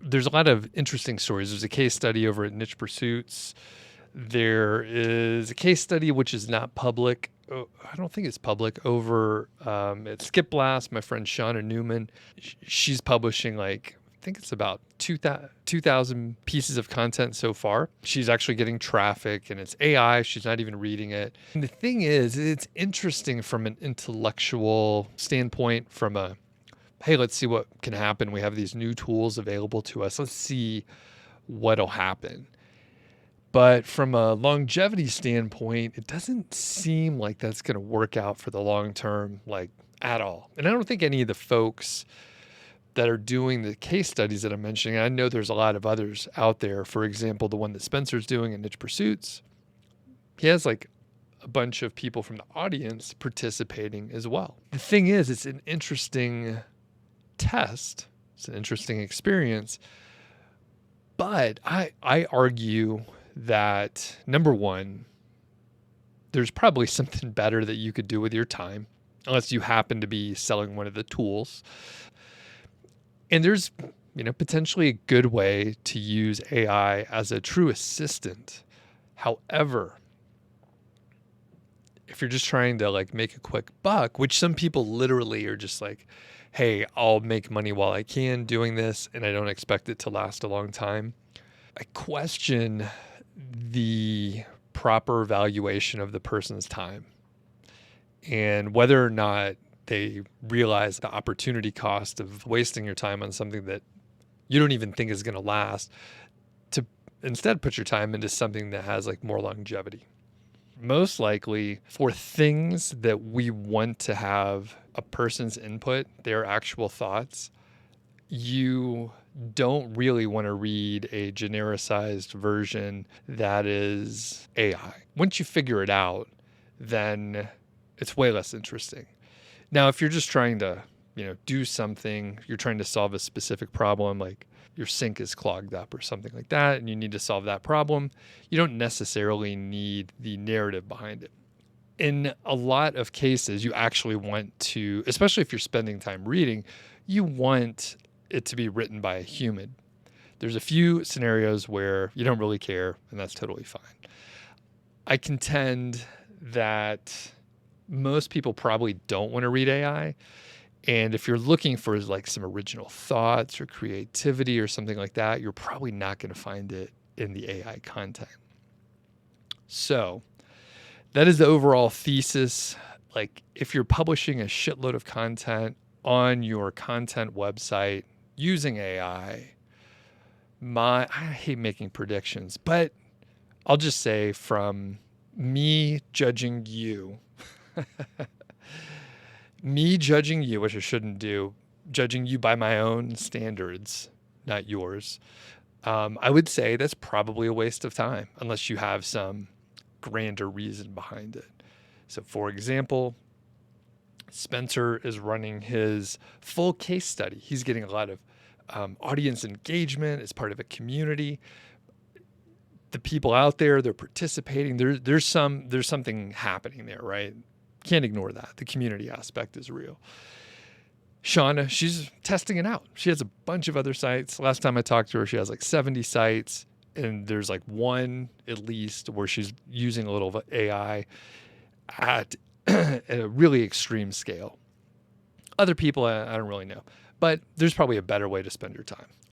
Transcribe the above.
there's a lot of interesting stories. There's a case study over at Niche Pursuits. There is a case study which is not public. I don't think it's public over at Skip Blast. My friend Shauna Newman, she's publishing like, I think it's about 2,000 pieces of content so far. She's actually getting traffic and it's AI. She's not even reading it. And the thing is, it's interesting from an intellectual standpoint, from a, hey, let's see what can happen. We have these new tools available to us. Let's see what'll happen. But from a longevity standpoint, it doesn't seem like that's going to work out for the long term, like at all. And I don't think any of the folks that are doing the case studies that I'm mentioning, I know there's a lot of others out there. For example, the one that Spencer's doing in Niche Pursuits, he has like a bunch of people from the audience participating as well. The thing is, it's an interesting test. It's an interesting experience. But I argue that, number one, there's probably something better that you could do with your time, unless you happen to be selling one of the tools. And there's, potentially a good way to use AI as a true assistant. However, if you're just trying to like make a quick buck, which some people literally are just like, hey, I'll make money while I can doing this, and I don't expect it to last a long time, I question the proper valuation of the person's time and whether or not they realize the opportunity cost of wasting your time on something that you don't even think is going to last, to instead put your time into something that has like more longevity. Most likely for things that we want to have a person's input, their actual thoughts, you don't really want to read a genericized version that is AI. Once you figure it out, then it's way less interesting. Now, if you're just trying to, do something, you're trying to solve a specific problem, like your sink is clogged up or something like that, and you need to solve that problem, you don't necessarily need the narrative behind it. In a lot of cases, you actually want to, especially if you're spending time reading, you want it to be written by a human. There's a few scenarios where you don't really care, and that's totally fine. I contend that most people probably don't want to read AI. And if you're looking for like some original thoughts or creativity or something like that, you're probably not going to find it in the AI content. So that is the overall thesis. Like, if you're publishing a shitload of content on your content website using AI, I hate making predictions, but I'll just say, from me judging you, which I shouldn't do, judging you by my own standards, not yours, I would say that's probably a waste of time unless you have some grander reason behind it. So, for example, Spencer is running his full case study. He's getting a lot of audience engagement as part of a community. The people out there, they're participating. There's something happening there, right? Can't ignore that. The community aspect is real. Shauna, she's testing it out. She has a bunch of other sites. Last time I talked to her, she has like 70 sites, and there's like one at least where she's using a little AI at a really extreme scale. Other people, I don't really know, but there's probably a better way to spend your time.